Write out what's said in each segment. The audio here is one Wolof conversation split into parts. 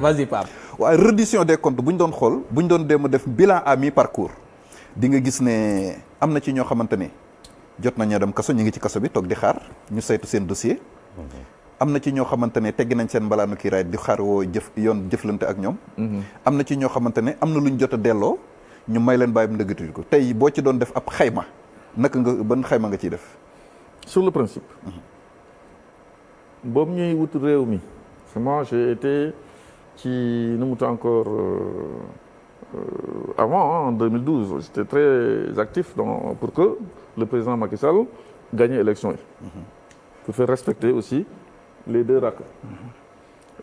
vas-y Pape. waaye reddition des comptes bu ñu doon xool bu ñu doon dem def bilan à mi-parcours di nga gis ne am na ci ñoo xamante ne jot nañoo dem kaso ñu ngi ci kaso bi toog di xaar ñu saytu seen dossier. am na ci ñoo xamante ne teggi nañ seen mbalaanu kiiraay di xaar woo yoon jëflante ak ñoom. am na ci ñoo xamante ne am na lu ñu jot a delloo ñu may leen bàyyi mu ndëggatu ko tey boo ci doon def ab xayma naka nga ban xayma nga ciy def. sur le principe. boobu ñuy wut réew mi. moi j'ai été ci nu mu tudd encore avant en 2012 j'étais très actif pour que le président Macky Sall gagne élection yi. pour faire respecter aussi les deux racks.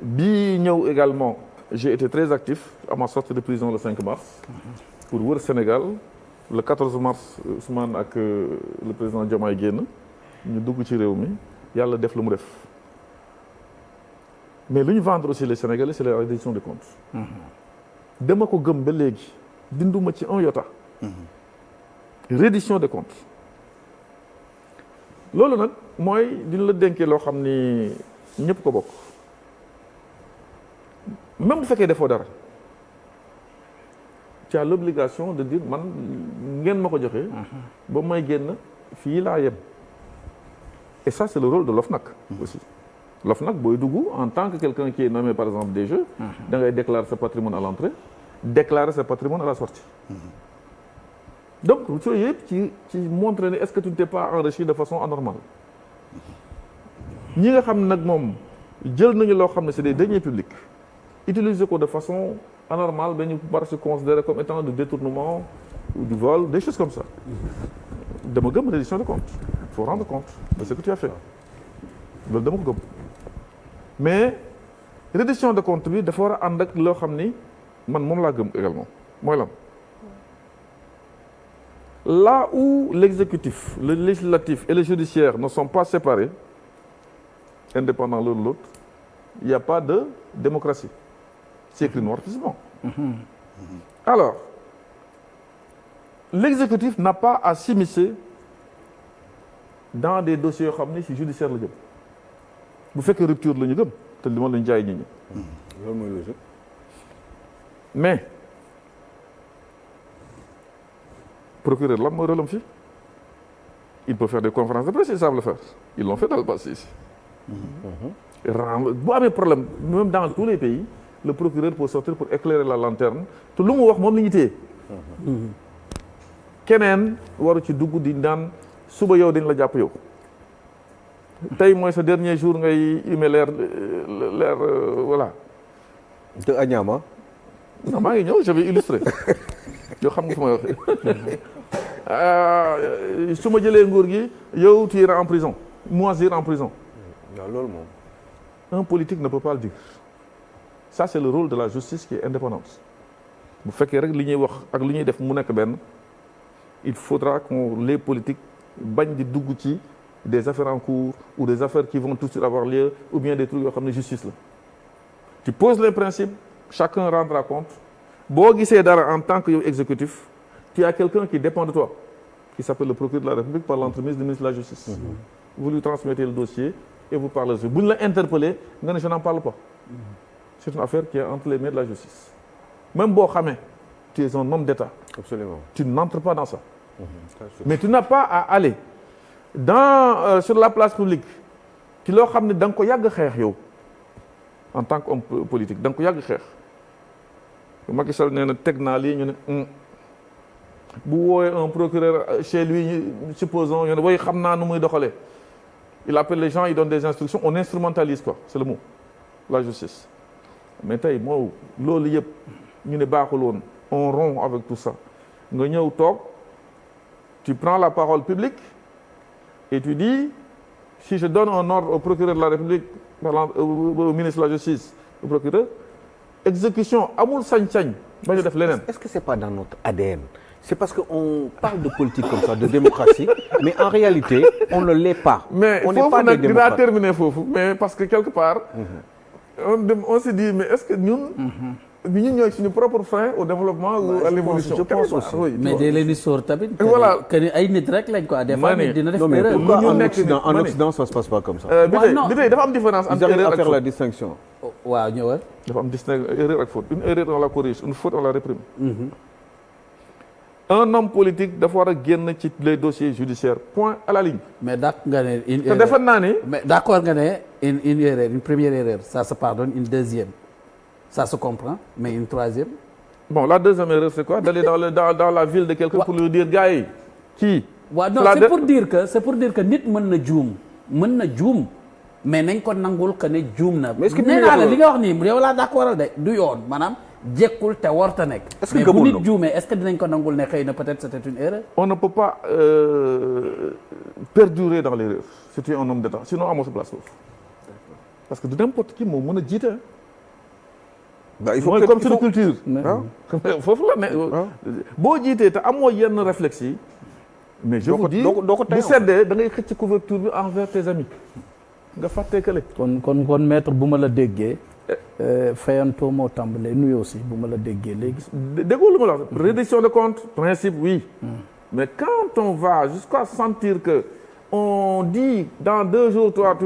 bii ñëw également j'ai été très actif à ma sortie de prison le 5 mars. pour wër Sénégal le 14 mars Ousmane ak le président Diomaye génn ñu dugg ci réew mi yàlla def lu mu def. mais lu ñu vendre aussi les Sénégalais c'est la reddition des comptes. dama ko gëm ba léegi dinduma ci un iota. reddition des comptes. loolu nag mooy dina la dénkee loo xam ni ñëpp ko bokk même bu fekkee defoo dara tu as l'obligation de dire man ngeen ma ko joxee. ba may génn fii laa yem. et ça c'est le rôle de l'OFNAC aussi. l'OFNAC booy dugg en tant que quelqu'un qui est nommé par exemple DG. da ngay déclarer sa patrimoine à l'entrée déclarer sa patrimoine à la sortie. donc yooyu yëpp ci montrer ne est-ce que tu ne t'es pas enrichi de façon anormale. ñi nga xam nag moom jël nañu loo xam ne c'est des deniers publics utiliser ko de façon anormale ba ñu war se considérer comme étant du détournement ou du vol des choses comme ça. dama gëm reddition de compte. il faut rendre compte de ce que tu as fait. loolu dama ko gëm mais reddition de compte bi dafa war a ànd ak loo xam ni man moom laa gëm également mooy lan. là où l'exécutif, le législatif et le judiciaire ne sont pas séparés, indépendants l'un de l'autre, il n'y a pas de démocratie. C'est écrit noir sur blanc. Alors, l'exécutif n'a pas à s'immiscer dans des dossiers yoo xam ne ci judiciaire la jëm bu fekkee rupture la ñu gëm te li ma la ñu jaay nit ñi. loolu mooy logique. mais procureur lan mooy rôle am fii il peut faire des conférences de presse ils savent le faire ils l'ont fait dans le passé ici. bu amee problème même dans tous les pays le procureur peut sortir pour éclairer la lanterne te lu mu wax moom la ñu téye. keneen waru ci dugg di naan suba yow dañ la jàpp yow. tey mooy sa dernier jour ngay humer l'air voilà. te Agnama. non maa ngi ñëw je vais illustrer. yow xam nga fu may waxee. su ma jëlee nguur gi yow tu iras en prison moi j'irai en prison. waaw loolu moom. un politique ne peut pas le dire. ça c'est le rôle de la justice qui est indépendante. bu fekkee rek li ñuy wax ak li ñuy def mu nekk benn il faudra qu'on les politiques bañ di dugg ci des affaires en cours ou des affaires qui vont tout de suite avoir lieu ou bien des trucs yoo xam ne justice la. tu poses les principes chacun rendra compte. boo gisee dara en tant que yow exécutif tu as quelqu'un qui dépend de toi qui s'appelle le procureur de la République par l'entremise du ministre de la Justice. Vous lui transmettez le dossier et vous parlez. bu ñu la interpellé nga ne je n'en parle pas. c'est une affaire qui est entre les mains de la justice. même boo xamee tu es un homme d'État. Absolument. Tu n'entres pas dans ça. Mais tu n'as pas à aller sur la place publique ci loo xam ne da nga ko yàgg xeex yow en tant qu'homme politique da nga ko yàgg xeex. Macky Sall nee na teg naa lii ñu ne bu woowee un procureur chez lui supposons ñu ne way xam naa nu muy doxalee il appelle les gens il donne des instructions on instrumentalise quoi c'est le mot la justice. mais tey moo loolu yëpp ñu ne baaxul woon on rompt avec tout ça nga ñëw toog tu prends la parole publique et tu dis si je donne un ordre au procureur de la République au ministre de la Justice au procureur exécution amul sañ-sañ bañ a def leneen. Est-ce que c'est pas dans notre ADN? C'est parce qu'on parle de politique comme ça, de démocratie, mais en réalité, on ne l'est pas. Mais on n'est pas des démocrates. dinaa terminer foofu mais parce que quelque part on s'est dit mais est-ce que ñun ñun ñooy suñu propre frein au développement ou à l'évolution. je pense aussi. Oui, mais day leen di sóor tamit. Voilà. que ni ay nit rek lañ quoi. des fois nit dina def non mais erreur. pourquoi ñu en nekk Occident ma ne. Occident ça se passe pas comme ça. bi tey dafa am différence ils entre arrivent erreur à ak faire la faute. distinction. waaw ñëwal. dafa am distinction erreur ak faute. Une erreur on la corrige, une faute on la réprime. Un homme politique dafa war a génn ci les dossiers judiciaires point à la ligne. mais d'accord nga ne une te erreur. defoon naa ne. mais d'accord nga ne une erreur une première erreur ça se pardonne, une deuxième ça se comprend, mais une troisième. Bon, la deuxième erreur, c'est quoi? D'aller dans la ville de quelqu'un pour lui dire, gars yi, kii. waaw non c'est pour dire que nit mën na juum mais nañ ko nangul que ne juum na. mais est-ce que nee naa la li nga wax nii yow laa d'accord de du yoon maanaam jekkul te warta nekk. est-ce que mais bu gëmul nit loolu juumee est-ce que dinañ ko nangul ne xëy na peut-être c'était une erreur. On ne peut pas perdurer dans l'erreur si tu es un homme d'État sinon amoo sa place foofu parce que du n'importe qui moo mën a jiite. Bah, il faut mooy que comme il faut- suñu culture. foofu la ne boo jiitee te amoo yenn réflexe yi. mais je vous dis doo ko bu seddee da ngay xëcc couverture bi envers tes amis nga fàttee kële. kon maître bu ma la déggee fayantoo moo tàmbalee nuyoo si bu ma la déggee léegi. déggoo lu ma la wax réduction de compte principe oui mais quand on va jusqu'à sentir que on dit dans 2 jours toi tu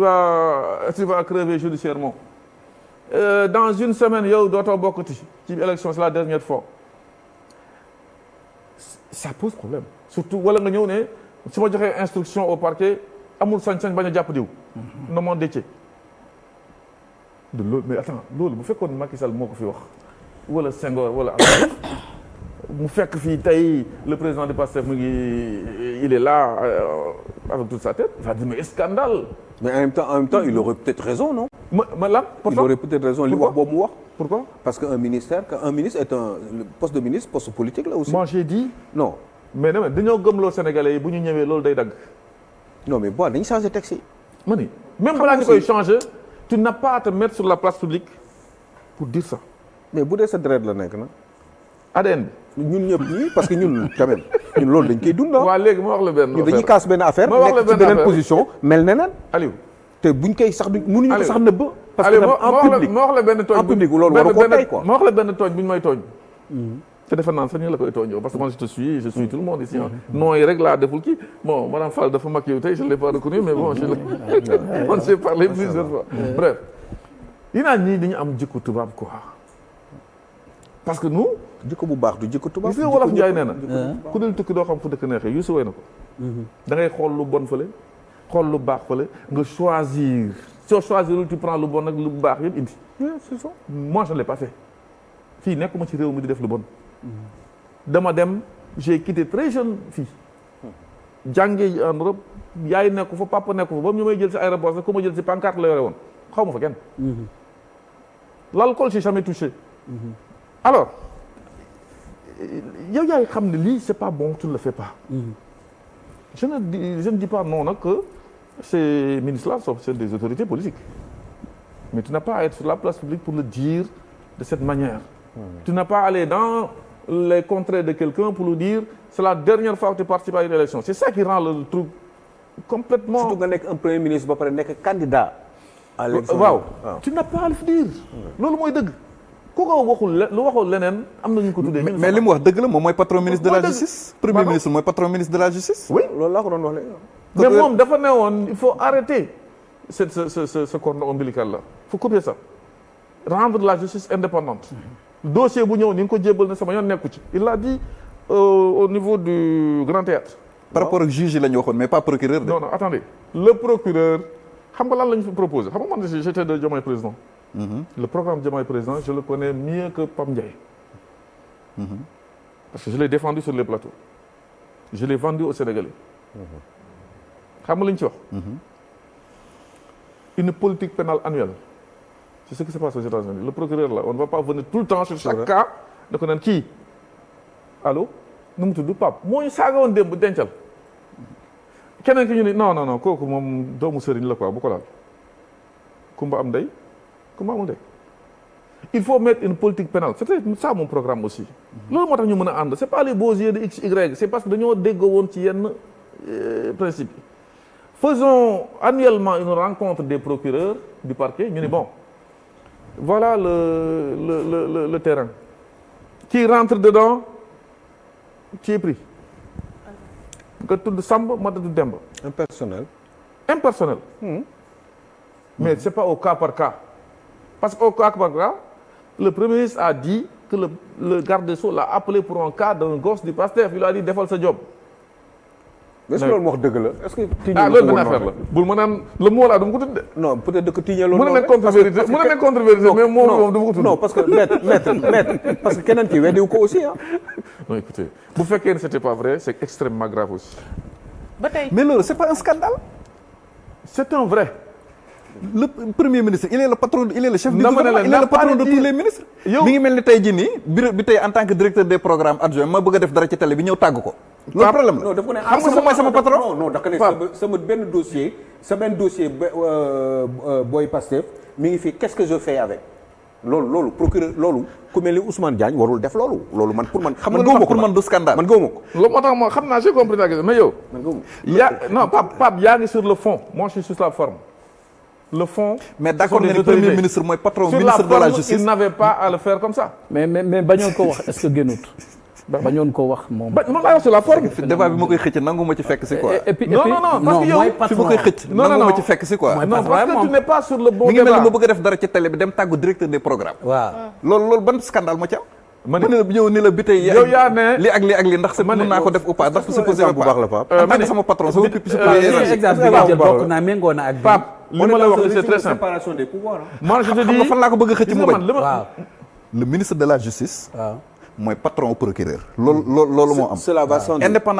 vas crever judiciairement dans une semaine yow dootoo bokkati ci élection c'est la dernière fois ça pose problème surtout wala nga ñëw ne su ma joxee instruction au parquet amul sañ-sañ bañ a jàpp diw na moo décce de loolu mais attends loolu bu fekkoon Macky Sall moo ko fi wax wala Senghor wala mu fekk fii tey le président du PASTEF mu ngi il est là avec toute sa tête il va dire mais scandale. mais en même temps il aurait peut-être raison non. ma lan il aurait peut-être raison li wax boobu mu wax. pourquoi parce que un ministre est le poste de ministre poste politique là aussi. moi j'ai dit non mais dama dañoo gëmloo Sénégalais yi bu ñu ñëwee loolu day dagg. non mais bon dañu changer texte yi. ma ni même balaa ñu koy changer tu n'as pas à te mettre sur la place publique pour dire ça. mais bu dee sa deret la nekk na. ADN bi. ñun ñëpp ñii parce que ñun quand même ñun loolu dañ koy dund. waa léegi ma wax la benn ñun dañuy kaas benn affaire ma wax la nekk ci benn beneen affaire. position mel neneen Aliou. te buñ koy sax duñ mënuñu ko Aliou. sax nëbb. parce que Aliou tam en public ma wax la benn tooñ en public loolu waru ko tey quoi. ma wax la benn tooñ bu ñu may tooñ. te defe naa sax ñu la koy tooñ yow parce que moi je suis tout le monde ici. non yi rek laa deful kii bon madame Fall dafa mag yow tey je l'ai pas reconnu mais bon je l'ai on s'est parlé plusieurs fois. bref yi naan ñii dañu am jikko tubaab quoi parce que nous. jikko bu baax du jikko tubaab. gis nga wolof Njaay nee na ku dul tukki doo xam fu dëkk neexee Youssou way na ko. da ngay xool lu bon fële xool lu baax fële nga choisir soo choisirul tu prends lu bon ak lu baax yëpp indi. c'est ça. moi je ne l'ai pas fait fii nekkuma ci réew mi di def lu bon. dama dem j'ai quitté très jeune fii jànge en Europe yaay nekku fa papa nekku fa ba ñu may jël ci aéroport sax ku ma jël ci pancarte la yore woon xaw ma fa kenn. l'alcool j'ai jamais touché. alors yow yaay xam ne lii c'est pas bon tu ne le fais pas. je ne dis pas non nag que ces ministres-là sont des autorités politiques mais tu n'as pas à être sur la place publique pour le dire de cette manière. Tu n'as pas à aller dans les contrées de quelqu'un pour lui dire c'est la dernière fois que tu participes à une élection. C'est ça qui rend le truc complètement... surtout nga nekk un premier ministre ba pare nekk candidat à l'élection. waaw tu n'as pas à le dire. loolu mooy dëgg. ku ko waxul lu waxul leneen am na ñu ko tuddee. mais li mu wax dëgg la moom mooy patron ministre de la justice. premier Pardon? ministre mooy patron ministre de la justice. oui loolu laa ko doon wax léegi. mais moom dafa ne woon il faut arrêter ce cordon ombilical là. il faut couper ça. rendre la justice indépendante. dossier bu ñëw ni nga ko jébbal ne sama yoon nekku ci. il l'a dit au niveau du Grand Théâtre. par rapport ak juge yi la ñu waxoon mais pas procureur de. non attendez le procureur xam nga lan la ñu fi proposé xam nga man j'étais de Diomaye président. Le programme Diomaye président je le connais mieux que Pape Ndiaye. parce que je l'ai défendu sur les plateaux. je l'ai vendu aux Sénégalais. xam nga lu ñu ci wax. une politique pénale annuelle. c'est ce qui se passe aux États-Unis le procureur là on ne va pas venir tout le temps sur chaque cas da ko naan kii allo nu mu tudd Pape moo ñu saaga woon démb dencal. keneen ki ñu ne non kooku moom doomu sëriñ la quoi bu ko laal kumba am ndey kumba amul ndey il faut mettre une politique pénale c'était ça mon programme aussi loolu moo tax ñu mën a ànd c'est pas les beaux yeux de X Y c'est parce que dañoo déggoo woon ci yenn principe yi faisons annuellement une rencontre des procureurs du parquet ñu ne bon voilà le terrain. Qui rentre dedans, tu es pris. nga tudd Samba ma tudd Demba. Impersonnel. Impersonnel. Mais c'est pas au cas par cas. Parce qu'au cas par cas, le Premier ministre a dit que le garde des Sceaux l'a appelé pour un cas d'un gosse du PASTEF. Il lui a dit defal sa job. est-ce que loolu wax dëgg la est-ce que. ah loolu benn affaire la bul ma naan le mot là dama ko tudd de. non peut-être que tiñe loolu. mën na nekk contre-vérité mën na nekk contre-vérité mais moom moom dama ko tudd. non parce que maître parce que keneen ki weddiwu ko aussi ah. non écoutez bu fekkee ne c'était pas vrai c'est extrêmement grave aussi. ba tey mais loolu c'est pas un scandale. c'est un vrai. le premier ministre il est le patron il est le chef du Dama ne la gouvernement il est le patron de n'a pas tous dit- les ministres. yow- mi ngi mel ni tey jii nii bureau bi tey en tant que directeur des programmes adjoint ma bëgg a def dara ci télé bi ñëw tàgg ko. loolu Pape, problème la. non dafa ko ne xam nga mooy sama patron. non dafa ne Pape. sama benn dossier sa benn dossier booy Pastef mi ngi fi qu'est-ce que je fais avec loolu procureur loolu ku mel ni Ousmane Diagne warul def loolu man pour man. xam nga lu tax pour man du scandale. man gëwuma ko loolu moo tax ma xam naa j'ai compris ta question mais yow. man gëwuma ko. non Pape yaa ngi sur le fond moi je suis sur la forme. Le fond. mais d'accord ce sont nga des ni premier autorités. ministre mooy patron Sur ministre la de la forme, justice. il n'avait pas à le faire comme ça. mais bañoon ko wax est-ce que génnut bañoon ko wax moom. ba moom laa wax sur la forme. débat bi ma koy xëcc nangu ma ci fekk si quoi. et puis Non, non, non, parce que yow, mooy fi patron ma koy xëcc Non, non, nangu ma non. ci fekk si quoi. Mooy non parce que tu n'es pas sur le bon mi ngi mel ni débat. ma bëgg a def dara ci télé bi dem tàggu directeur des programmes. waaw. loolu ban scandale ma ci am. Ma ma ne- ne la ñëw ni la bi tey. yow yaa ne- li ak li ak li ndax sa Ma ne- mën naa ko def ou pas ndax c'est posé bu baax la Pape. en tant ma ne- que sama patron sama pipi exemple supérieur. bi nga jël bokk naa méngoo na ak bi. Pape li ma la wax c'est très simple. séparation des pouvoirs. Moi je te xam nga dis fan laa ko bëgg a xëcc gis mu nga bañ. man li ma waaw le ministre de la justice waaw. mooy patron au procureur. loolu moo am. cela va sans dire. indépendance